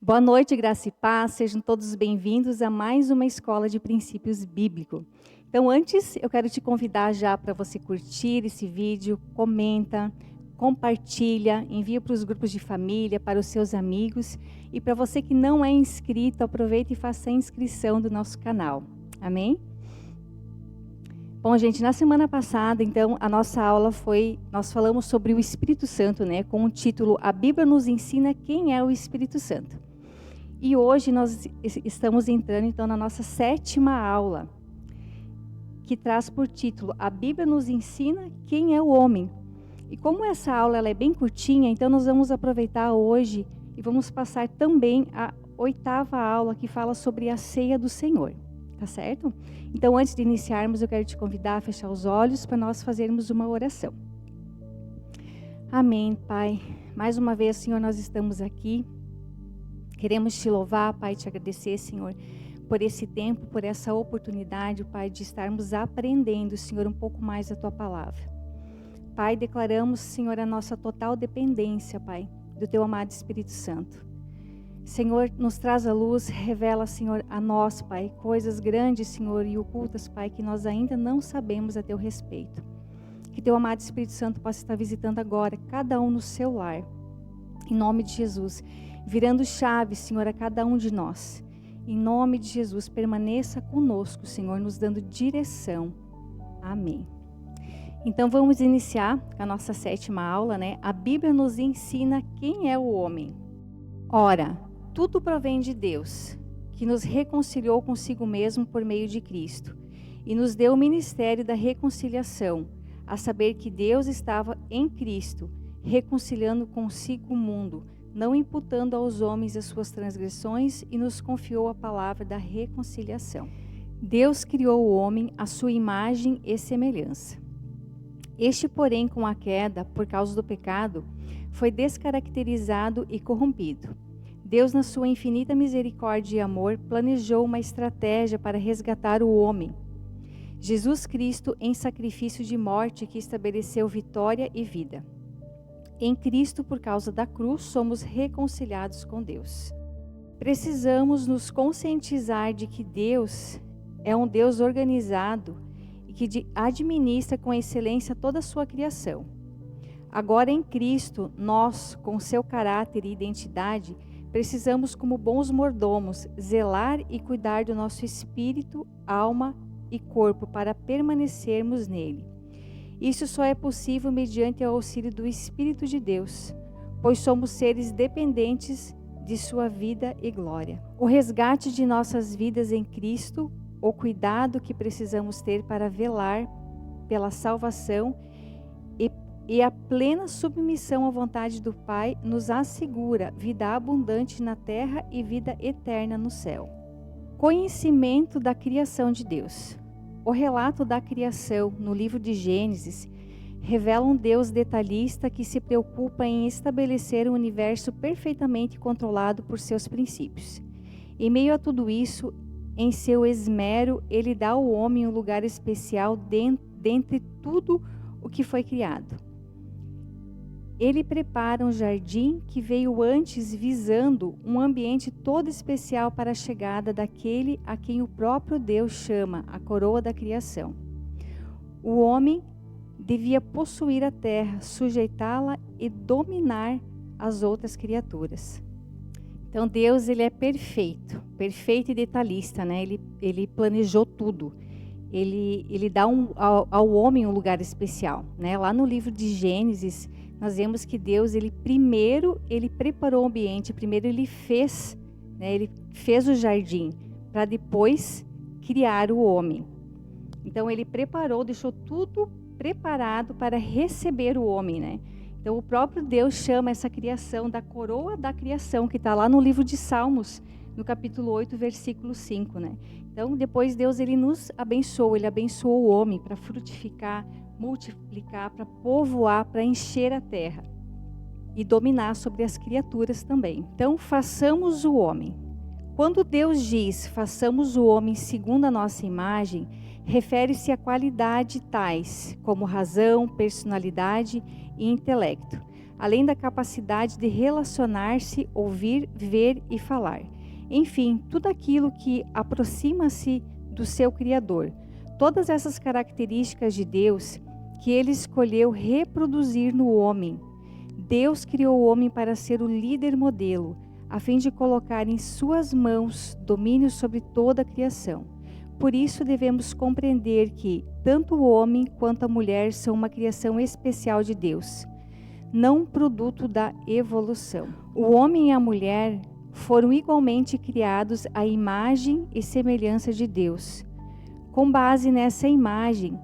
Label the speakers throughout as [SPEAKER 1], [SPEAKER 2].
[SPEAKER 1] Boa noite, graça e paz. Sejam todos bem-vindos a mais uma escola de princípios bíblicos. Então, antes, eu quero te convidar já para você curtir esse vídeo, comenta, compartilha, envia para os grupos de família, para os seus amigos. E para você que não é inscrito, aproveite e faça a inscrição do nosso canal. Amém? Bom, gente, na semana passada, então, a nossa aula nós falamos sobre o Espírito Santo, né? Com o título A Bíblia nos ensina quem é o Espírito Santo. E hoje nós estamos entrando, então, na nossa 7ª aula, que traz por título A Bíblia nos ensina quem é o homem. E como essa aula ela é bem curtinha, então nós vamos aproveitar hoje e vamos passar também a 8ª aula, que fala sobre a ceia do Senhor. Tá certo? Então, antes de iniciarmos, eu quero te convidar a fechar os olhos para nós fazermos uma oração. Amém, Pai. Mais uma vez, Senhor, nós estamos aqui. Queremos te louvar, Pai, te agradecer, Senhor, por esse tempo, por essa oportunidade, Pai, de estarmos aprendendo, Senhor, um pouco mais a Tua Palavra. Pai, declaramos, Senhor, a nossa total dependência, Pai, do Teu amado Espírito Santo. Senhor, nos traz a luz, revela, Senhor, a nós, Pai, coisas grandes, Senhor, e ocultas, Pai, que nós ainda não sabemos a Teu respeito. Que Teu amado Espírito Santo possa estar visitando agora cada um no seu lar. Em nome de Jesus, virando chave, Senhor, a cada um de nós. Em nome de Jesus, permaneça conosco, Senhor, nos dando direção. Amém. Então, vamos iniciar a nossa 7ª aula, né? A Bíblia nos ensina quem é o homem. Ora, tudo provém de Deus, que nos reconciliou consigo mesmo por meio de Cristo, e nos deu o ministério da reconciliação, a saber que Deus estava em Cristo, reconciliando consigo o mundo, não imputando aos homens as suas transgressões, e nos confiou a palavra da reconciliação. Deus criou o homem à sua imagem e semelhança. Este, porém, com a queda, por causa do pecado, foi descaracterizado e corrompido. Deus, na sua infinita misericórdia e amor, planejou uma estratégia para resgatar o homem. Jesus Cristo em sacrifício de morte que estabeleceu vitória e vida. Em Cristo, por causa da cruz, somos reconciliados com Deus. Precisamos nos conscientizar de que Deus é um Deus organizado e que administra com excelência toda a sua criação. Agora em Cristo, nós, com seu caráter e identidade, precisamos, como bons mordomos, zelar e cuidar do nosso espírito, alma e corpo para permanecermos nele. Isso só é possível mediante o auxílio do Espírito de Deus, pois somos seres dependentes de sua vida e glória. O resgate de nossas vidas em Cristo, o cuidado que precisamos ter para velar pela salvação e a plena submissão à vontade do Pai nos assegura vida abundante na terra e vida eterna no céu. Conhecimento da criação de Deus. O relato da criação no livro de Gênesis revela um Deus detalhista que se preocupa em estabelecer um universo perfeitamente controlado por seus princípios. Em meio a tudo isso, em seu esmero, ele dá ao homem um lugar especial dentre tudo o que foi criado. Ele prepara um jardim que veio antes visando um ambiente todo especial para a chegada daquele a quem o próprio Deus chama a coroa da criação. O homem devia possuir a terra, sujeitá-la e dominar as outras criaturas. Então Deus, ele é perfeito e detalhista, né? Ele planejou tudo. Ele dá ao homem um lugar especial, né? Lá no livro de Gênesis, nós vemos que Deus, primeiro ele preparou o ambiente, primeiro ele fez o jardim, para depois criar o homem. Então ele preparou, deixou tudo preparado para receber o homem, né? Então o próprio Deus chama essa criação da coroa da criação, que está lá no livro de Salmos, no capítulo 8, versículo 5, né? Então depois Deus, ele nos abençoou, ele abençoou o homem para frutificar, multiplicar, para povoar, para encher a terra e dominar sobre as criaturas também. Então, façamos o homem. Quando Deus diz, façamos o homem segundo a nossa imagem, refere-se a qualidades tais como razão, personalidade e intelecto. além da capacidade de relacionar-se, ouvir, ver e falar. Enfim, tudo aquilo que aproxima-se do seu Criador. Todas essas características de Deus que ele escolheu reproduzir no homem. Deus criou o homem para ser o líder modelo, a fim de colocar em suas mãos domínio sobre toda a criação. Por isso devemos compreender que tanto o homem quanto a mulher são uma criação especial de Deus, não produto da evolução. O homem e a mulher foram igualmente criados à imagem e semelhança de Deus. Com base nessa imagem,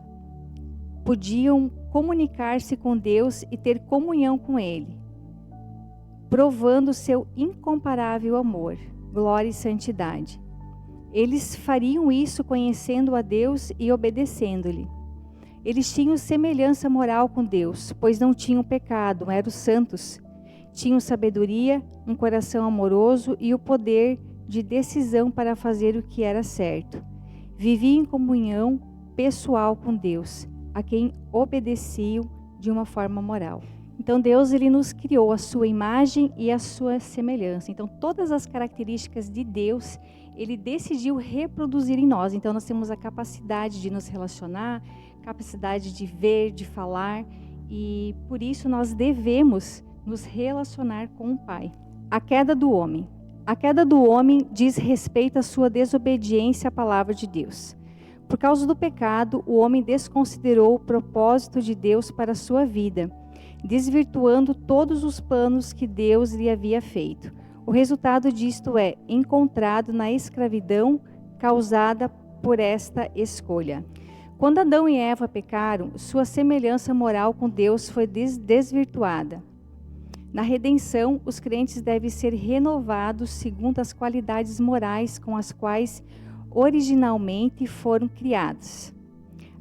[SPEAKER 1] podiam comunicar-se com Deus e ter comunhão com Ele, provando seu incomparável amor, glória e santidade. Eles fariam isso conhecendo a Deus e obedecendo-lhe. Eles tinham semelhança moral com Deus, pois não tinham pecado, eram santos. Tinham sabedoria, um coração amoroso e o poder de decisão para fazer o que era certo. Viviam em comunhão pessoal com Deus, a quem obedeciam de uma forma moral. Então Deus ele nos criou a sua imagem e a sua semelhança. Então todas as características de Deus ele decidiu reproduzir em nós. Então nós temos a capacidade de nos relacionar, capacidade de ver, de falar, e por isso nós devemos nos relacionar com o Pai. A queda do homem. A queda do homem diz respeito à sua desobediência à palavra de Deus. Por causa do pecado, o homem desconsiderou o propósito de Deus para a sua vida, desvirtuando todos os planos que Deus lhe havia feito. O resultado disto é encontrado na escravidão causada por esta escolha. Quando Adão e Eva pecaram, sua semelhança moral com Deus foi desvirtuada. Na redenção, os crentes devem ser renovados segundo as qualidades morais com as quais originalmente foram criados.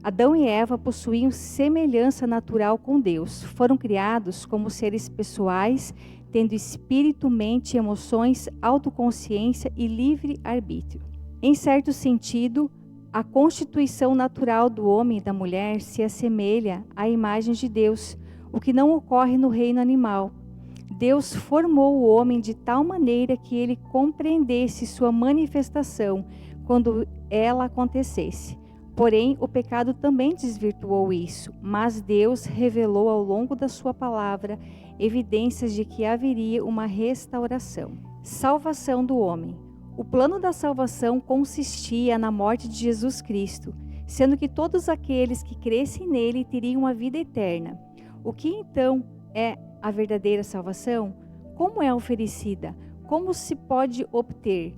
[SPEAKER 1] Adão e Eva possuíam semelhança natural com Deus. Foram criados como seres pessoais, tendo espírito, mente, emoções, autoconsciência e livre arbítrio. Em certo sentido, a constituição natural do homem e da mulher se assemelha à imagem de Deus, o que não ocorre no reino animal. Deus formou o homem de tal maneira que ele compreendesse sua manifestação quando ela acontecesse. Porém, o pecado também desvirtuou isso, mas Deus revelou ao longo da sua palavra evidências de que haveria uma restauração. Salvação do homem. O plano da salvação consistia na morte de Jesus Cristo, sendo que todos aqueles que crescem nele teriam a vida eterna. O que então é a verdadeira salvação? Como é oferecida? Como se pode obter?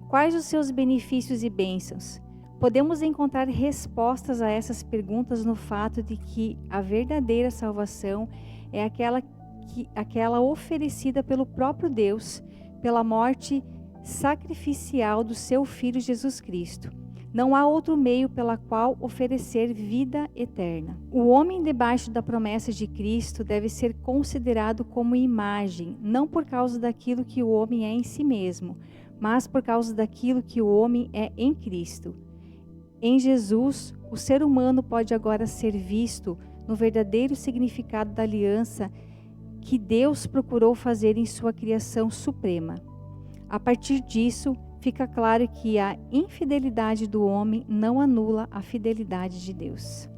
[SPEAKER 1] Quais os seus benefícios e bênçãos? Podemos encontrar respostas a essas perguntas no fato de que a verdadeira salvação é aquela oferecida pelo próprio Deus, pela morte sacrificial do seu Filho Jesus Cristo. Não há outro meio pela qual oferecer vida eterna. O homem debaixo da promessa de Cristo deve ser considerado como imagem, não por causa daquilo que o homem é em si mesmo, mas por causa daquilo que o homem é em Cristo. Em Jesus, o ser humano pode agora ser visto no verdadeiro significado da aliança que Deus procurou fazer em sua criação suprema. A partir disso, fica claro que a infidelidade do homem não anula a fidelidade de Deus.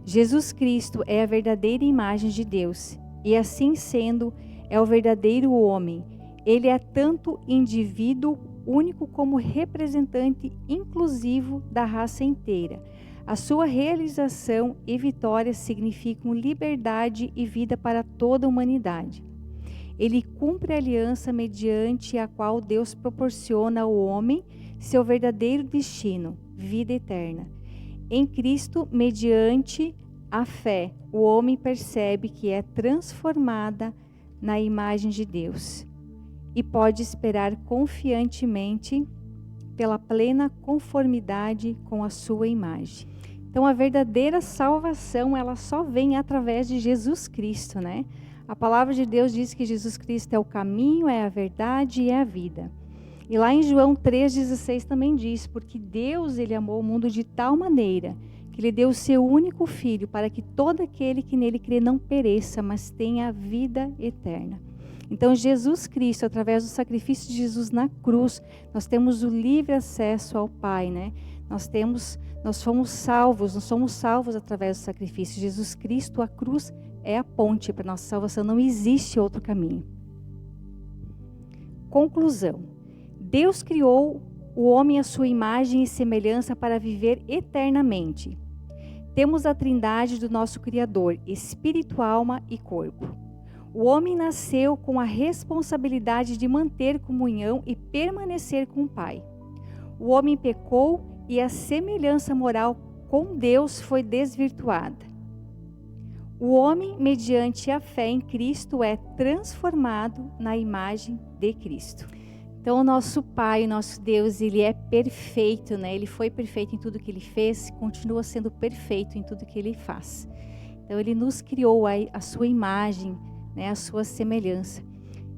[SPEAKER 1] Jesus Cristo é a verdadeira imagem de Deus, e assim sendo, é o verdadeiro homem. Ele é tanto indivíduo único como representante inclusivo da raça inteira. A sua realização e vitória significam liberdade e vida para toda a humanidade. Ele cumpre a aliança mediante a qual Deus proporciona ao homem seu verdadeiro destino, vida eterna. Em Cristo, mediante a fé, o homem percebe que é transformada na imagem de Deus e pode esperar confiantemente pela plena conformidade com a sua imagem. Então, a verdadeira salvação, ela só vem através de Jesus Cristo, né? A palavra de Deus diz que Jesus Cristo é o caminho, é a verdade e é a vida. E lá em João 3,16 também diz, porque Deus ele amou o mundo de tal maneira que Ele deu o seu único Filho, para que todo aquele que nele crê não pereça, mas tenha a vida eterna. Então, Jesus Cristo, através do sacrifício de Jesus na cruz, nós temos o livre acesso ao Pai, né? Nós somos salvos através do sacrifício. Jesus Cristo, a cruz é a ponte para a nossa salvação, não existe outro caminho. Conclusão. Deus criou o homem à sua imagem e semelhança para viver eternamente. Temos a trindade do nosso Criador, espírito, alma e corpo. O homem nasceu com a responsabilidade de manter comunhão e permanecer com o Pai. O homem pecou e a semelhança moral com Deus foi desvirtuada. O homem, mediante a fé em Cristo, é transformado na imagem de Cristo. Então, o nosso Pai, o nosso Deus, Ele é perfeito, né? Ele foi perfeito em tudo que Ele fez, continua sendo perfeito em tudo que Ele faz. Então, Ele nos criou a sua imagem, né? A sua semelhança.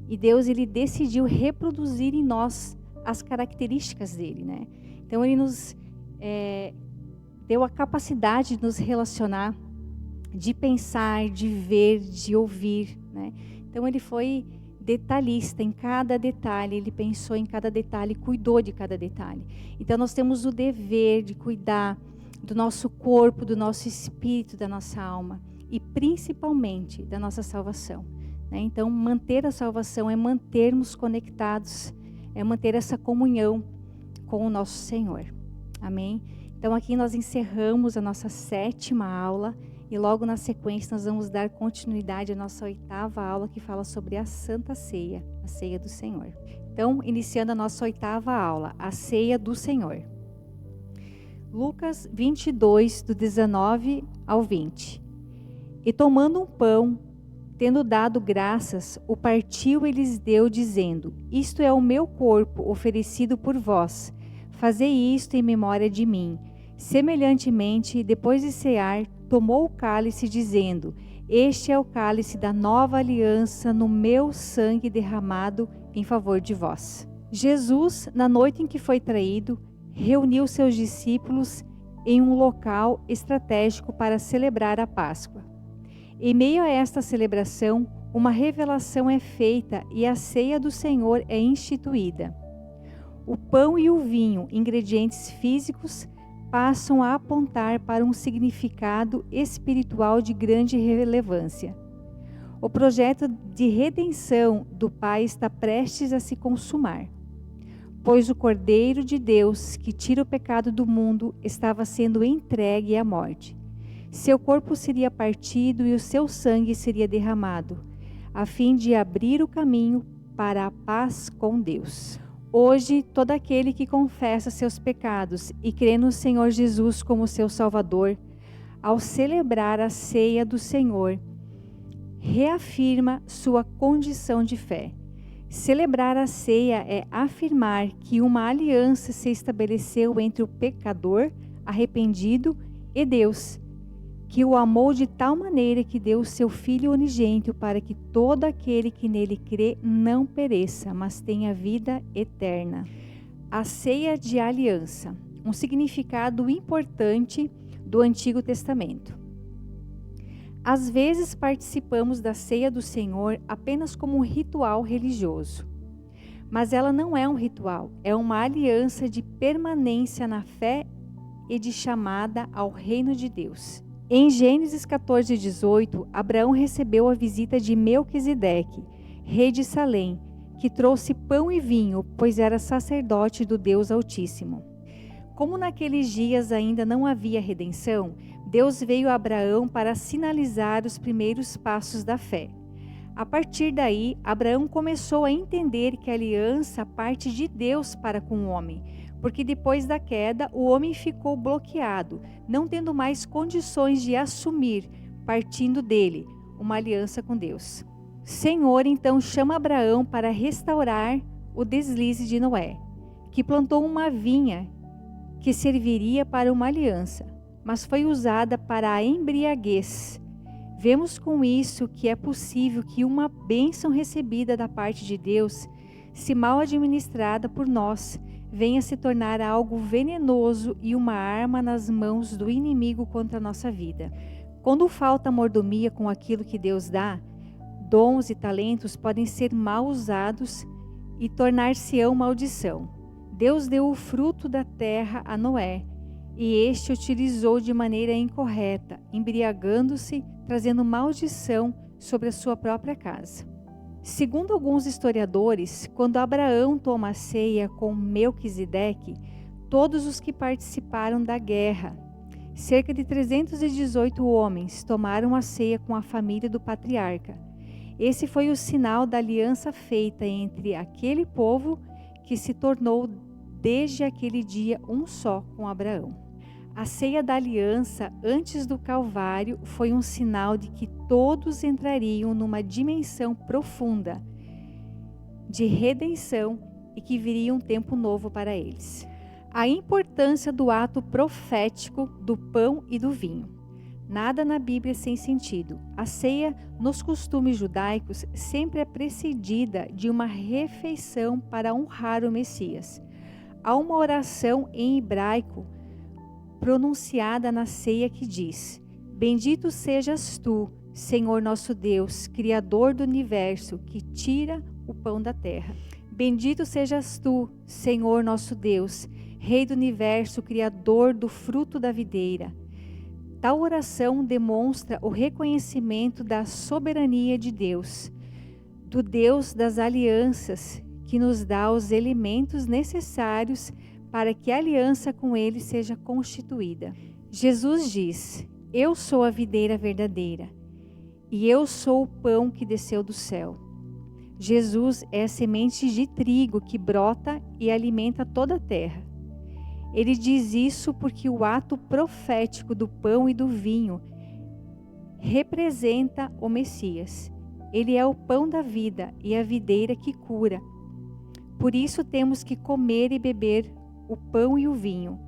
[SPEAKER 1] E Deus, Ele decidiu reproduzir em nós as características dEle, né? Então, Ele nos deu a capacidade de nos relacionar, de pensar, de ver, de ouvir, né? Então, Ele foi detalhista em cada detalhe, Ele pensou em cada detalhe, cuidou de cada detalhe. Então, nós temos o dever de cuidar do nosso corpo, do nosso espírito, da nossa alma e principalmente da nossa salvação, né? Então, manter a salvação é mantermos conectados, é manter essa comunhão com o nosso Senhor. Amém? Então, aqui nós encerramos a nossa 7ª aula. E logo na sequência nós vamos dar continuidade à nossa 8ª aula, que fala sobre a Santa Ceia, a Ceia do Senhor. Então, iniciando a nossa 8ª aula, a Ceia do Senhor. Lucas 22, do 19 ao 20. E tomando um pão, tendo dado graças, o partiu e lhes deu, dizendo: Isto é o meu corpo oferecido por vós. Fazei isto em memória de mim. Semelhantemente, depois de cear, tomou o cálice, dizendo: Este é o cálice da nova aliança no meu sangue derramado em favor de vós. Jesus, na noite em que foi traído, reuniu seus discípulos em um local estratégico para celebrar a Páscoa. Em meio a esta celebração, uma revelação é feita e a ceia do Senhor é instituída. O pão e o vinho, ingredientes físicos, passam a apontar para um significado espiritual de grande relevância. O projeto de redenção do Pai está prestes a se consumar, pois o Cordeiro de Deus, que tira o pecado do mundo, estava sendo entregue à morte. Seu corpo seria partido e o seu sangue seria derramado, a fim de abrir o caminho para a paz com Deus. Hoje, todo aquele que confessa seus pecados e crê no Senhor Jesus como seu Salvador, ao celebrar a ceia do Senhor, reafirma sua condição de fé. Celebrar a ceia é afirmar que uma aliança se estabeleceu entre o pecador arrependido e Deus, que o amou de tal maneira que deu o seu Filho unigênito para que todo aquele que nele crê não pereça, mas tenha vida eterna. A ceia de aliança, um significado importante do Antigo Testamento. Às vezes participamos da ceia do Senhor apenas como um ritual religioso. Mas ela não é um ritual, é uma aliança de permanência na fé e de chamada ao reino de Deus. Em Gênesis 14:18, Abraão recebeu a visita de Melquisedeque, rei de Salém, que trouxe pão e vinho, pois era sacerdote do Deus Altíssimo. Como naqueles dias ainda não havia redenção, Deus veio a Abraão para sinalizar os primeiros passos da fé. A partir daí, Abraão começou a entender que a aliança parte de Deus para com o homem, porque depois da queda, o homem ficou bloqueado, não tendo mais condições de assumir, partindo dele, uma aliança com Deus. O Senhor então chama Abraão para restaurar o deslize de Noé, que plantou uma vinha que serviria para uma aliança, mas foi usada para a embriaguez. Vemos com isso que é possível que uma bênção recebida da parte de Deus se mal administrada por nós, venha se tornar algo venenoso e uma arma nas mãos do inimigo contra a nossa vida. Quando falta mordomia com aquilo que Deus dá, dons e talentos podem ser mal usados e tornar-se-ão maldição. Deus deu o fruto da terra a Noé, e este utilizou de maneira incorreta, embriagando-se, trazendo maldição sobre a sua própria casa. Segundo alguns historiadores, quando Abraão toma a ceia com Melquisedeque, todos os que participaram da guerra, cerca de 318 homens, tomaram a ceia com a família do patriarca. Esse foi o sinal da aliança feita entre aquele povo que se tornou desde aquele dia um só com Abraão. A ceia da aliança antes do Calvário foi um sinal de que todos entrariam numa dimensão profunda de redenção e que viria um tempo novo para eles. A importância do ato profético do pão e do vinho. Nada na Bíblia sem sentido. A ceia, nos costumes judaicos, sempre é precedida de uma refeição para honrar o Messias. Há uma oração em hebraico pronunciada na ceia que diz: Bendito sejas tu, Senhor nosso Deus, Criador do universo, que tira o pão da terra. Bendito sejas tu, Senhor nosso Deus, Rei do universo, Criador do fruto da videira. Tal oração demonstra o reconhecimento da soberania de Deus, do Deus das alianças, que nos dá os elementos necessários para que a aliança com Ele seja constituída. Jesus diz: Eu sou a videira verdadeira, e eu sou o pão que desceu do céu. Jesus é a semente de trigo que brota e alimenta toda a terra. Ele diz isso porque o ato profético do pão e do vinho representa o Messias. Ele é o pão da vida e a videira que cura. Por isso temos que comer e beber o pão e o vinho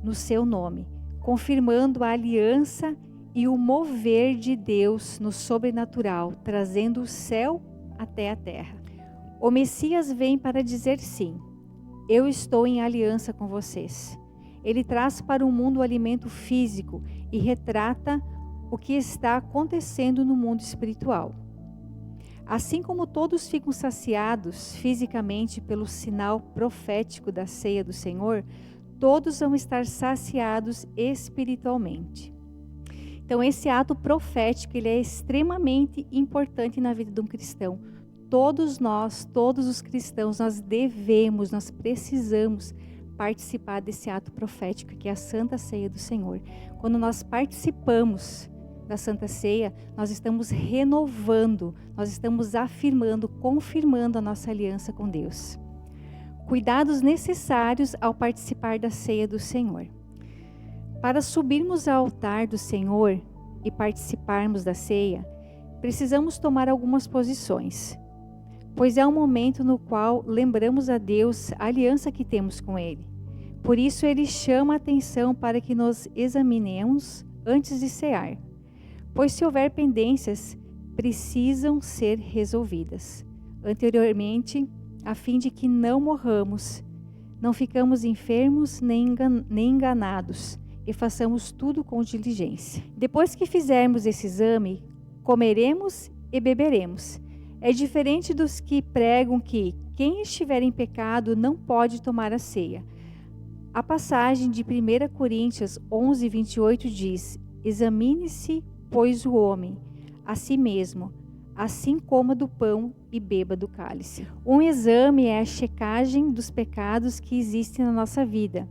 [SPEAKER 1] no seu nome, confirmando a aliança e o mover de Deus no sobrenatural, trazendo o céu até a terra. O Messias vem para dizer sim. Eu estou em aliança com vocês. Ele traz para o mundo o alimento físico e retrata o que está acontecendo no mundo espiritual. Assim como todos ficam saciados fisicamente pelo sinal profético da ceia do Senhor, todos vão estar saciados espiritualmente. Então, esse ato profético, ele é extremamente importante na vida de um cristão. Todos nós, todos os cristãos, nós precisamos participar desse ato profético, que é a Santa Ceia do Senhor. Quando nós participamos da Santa Ceia, nós estamos renovando, nós estamos afirmando, confirmando a nossa aliança com Deus. Cuidados necessários ao participar da Ceia do Senhor. Para subirmos ao altar do Senhor e participarmos da ceia, precisamos tomar algumas posições, pois é um momento no qual lembramos a Deus a aliança que temos com Ele. Por isso, Ele chama a atenção para que nos examinemos antes de cear, pois se houver pendências, precisam ser resolvidas anteriormente, a fim de que não morramos, não ficamos enfermos nem enganados, e façamos tudo com diligência. Depois que fizermos esse exame, comeremos e beberemos. É diferente dos que pregam que quem estiver em pecado não pode tomar a ceia. A passagem de 1 Coríntios 11, 28 diz: Examine-se, pois, o homem a si mesmo, assim coma do pão e beba do cálice. Um exame é a checagem dos pecados que existem na nossa vida,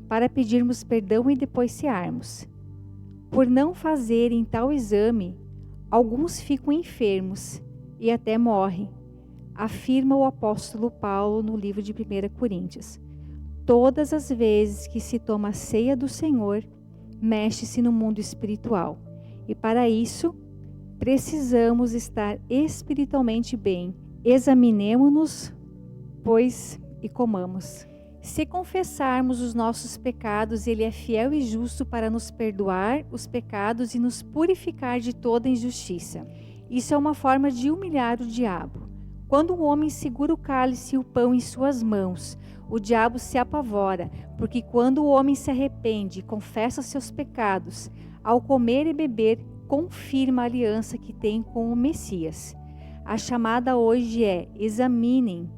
[SPEAKER 1] para pedirmos perdão e depois cearmos. Por não fazerem tal exame, alguns ficam enfermos e até morrem, afirma o apóstolo Paulo no livro de 1 Coríntios. Todas as vezes que se toma a ceia do Senhor, mexe-se no mundo espiritual. E para isso, precisamos estar espiritualmente bem. Examinemo-nos, pois, e comamos. Se confessarmos os nossos pecados, Ele é fiel e justo para nos perdoar os pecados e nos purificar de toda injustiça. Isso é uma forma de humilhar o diabo. Quando o homem segura o cálice e o pão em suas mãos, o diabo se apavora, porque quando o homem se arrepende e confessa seus pecados, ao comer e beber, confirma a aliança que tem com o Messias. A chamada hoje é: examinem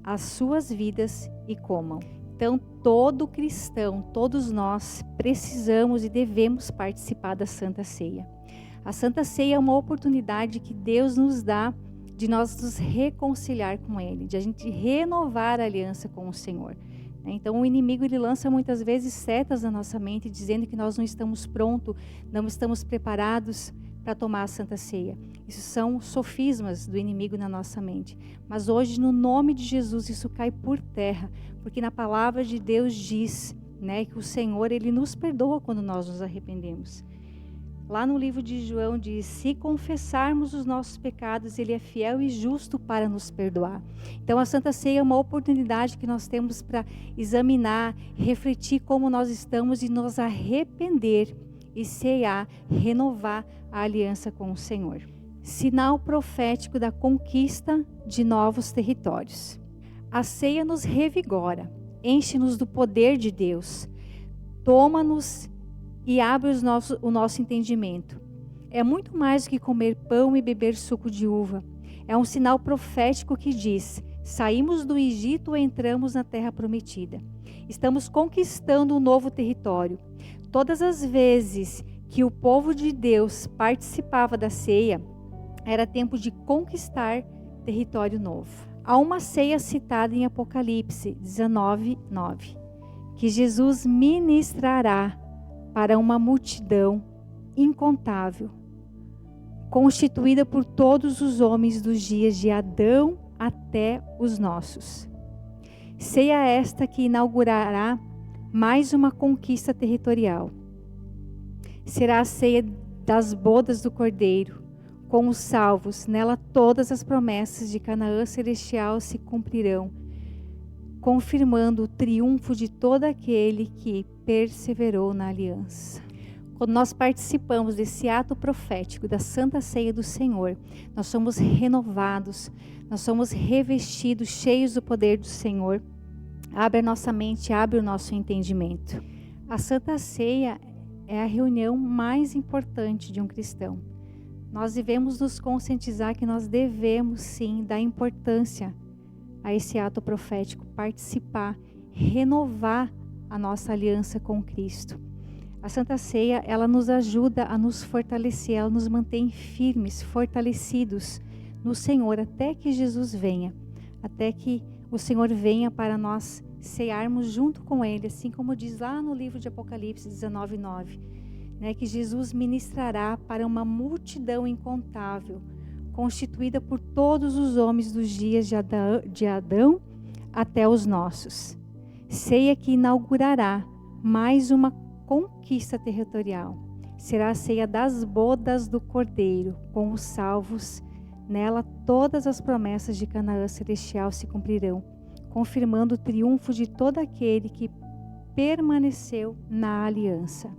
[SPEAKER 1] as suas vidas e comam. Então, todo cristão, todos nós precisamos e devemos participar da Santa Ceia. A Santa Ceia é uma oportunidade que Deus nos dá de nós nos reconciliar com Ele, de a gente renovar a aliança com o Senhor. Então o inimigo ele lança muitas vezes setas na nossa mente, dizendo que nós não estamos prontos, não estamos preparados para tomar a Santa Ceia. Isso são sofismas do inimigo na nossa mente. Mas hoje, no nome de Jesus, isso cai por terra, porque na palavra de Deus diz, que o Senhor ele nos perdoa quando nós nos arrependemos. Lá no livro de João diz: se confessarmos os nossos pecados, Ele é fiel e justo para nos perdoar. Então a Santa Ceia é uma oportunidade que nós temos para examinar, refletir como nós estamos e nos arrepender e ceiar, renovar a aliança com o Senhor. Sinal profético da conquista de novos territórios. A ceia nos revigora, enche-nos do poder de Deus, toma-nos e abre o nosso entendimento. É muito mais do que comer pão e beber suco de uva. É um sinal profético que diz: saímos do Egito e entramos na terra prometida. Estamos conquistando um novo território. Todas as vezes que o povo de Deus participava da ceia, era tempo de conquistar território novo. Há uma ceia citada em Apocalipse 19:9, que Jesus ministrará para uma multidão incontável, constituída por todos os homens dos dias de Adão até os nossos. Ceia esta que inaugurará mais uma conquista territorial. Será a ceia das bodas do Cordeiro, com os salvos. Nela todas as promessas de Canaã celestial se cumprirão, confirmando o triunfo de todo aquele que perseverou na aliança. Quando nós participamos desse ato profético da Santa Ceia do Senhor, nós somos renovados, nós somos revestidos, cheios do poder do Senhor. Abre a nossa mente, abre o nosso entendimento. A Santa Ceia é a reunião mais importante de um cristão. Nós devemos nos conscientizar que nós devemos sim dar importância a esse ato profético, participar, renovar a nossa aliança com Cristo. A Santa Ceia, ela nos ajuda a nos fortalecer, ela nos mantém firmes, fortalecidos no Senhor, até que Jesus venha, até que o Senhor venha para nós cearmos junto com Ele, assim como diz lá no livro de Apocalipse 19:9, que Jesus ministrará para uma multidão incontável, constituída por todos os homens dos dias de Adão até os nossos. Ceia que inaugurará mais uma conquista territorial. Será a ceia das bodas do Cordeiro, com os salvos. Nela todas as promessas de Canaã celestial se cumprirão, confirmando o triunfo de todo aquele que permaneceu na aliança.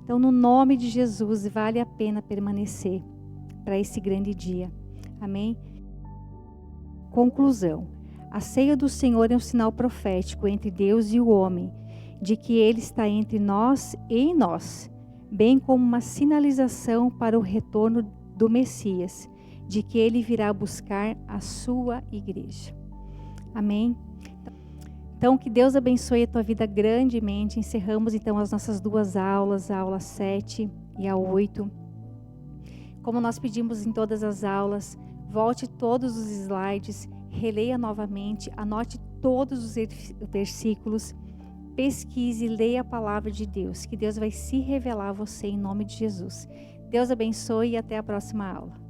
[SPEAKER 1] Então, no nome de Jesus, vale a pena permanecer para esse grande dia. Amém? Conclusão. A ceia do Senhor é um sinal profético entre Deus e o homem, de que Ele está entre nós e em nós, bem como uma sinalização para o retorno do Messias, de que Ele virá buscar a sua igreja. Amém? Então, que Deus abençoe a tua vida grandemente. Encerramos então as nossas duas aulas, a aula 7 e a 8. Como nós pedimos em todas as aulas, volte todos os slides, releia novamente, anote todos os versículos, pesquise e leia a palavra de Deus, que Deus vai se revelar a você em nome de Jesus. Deus abençoe e até a próxima aula.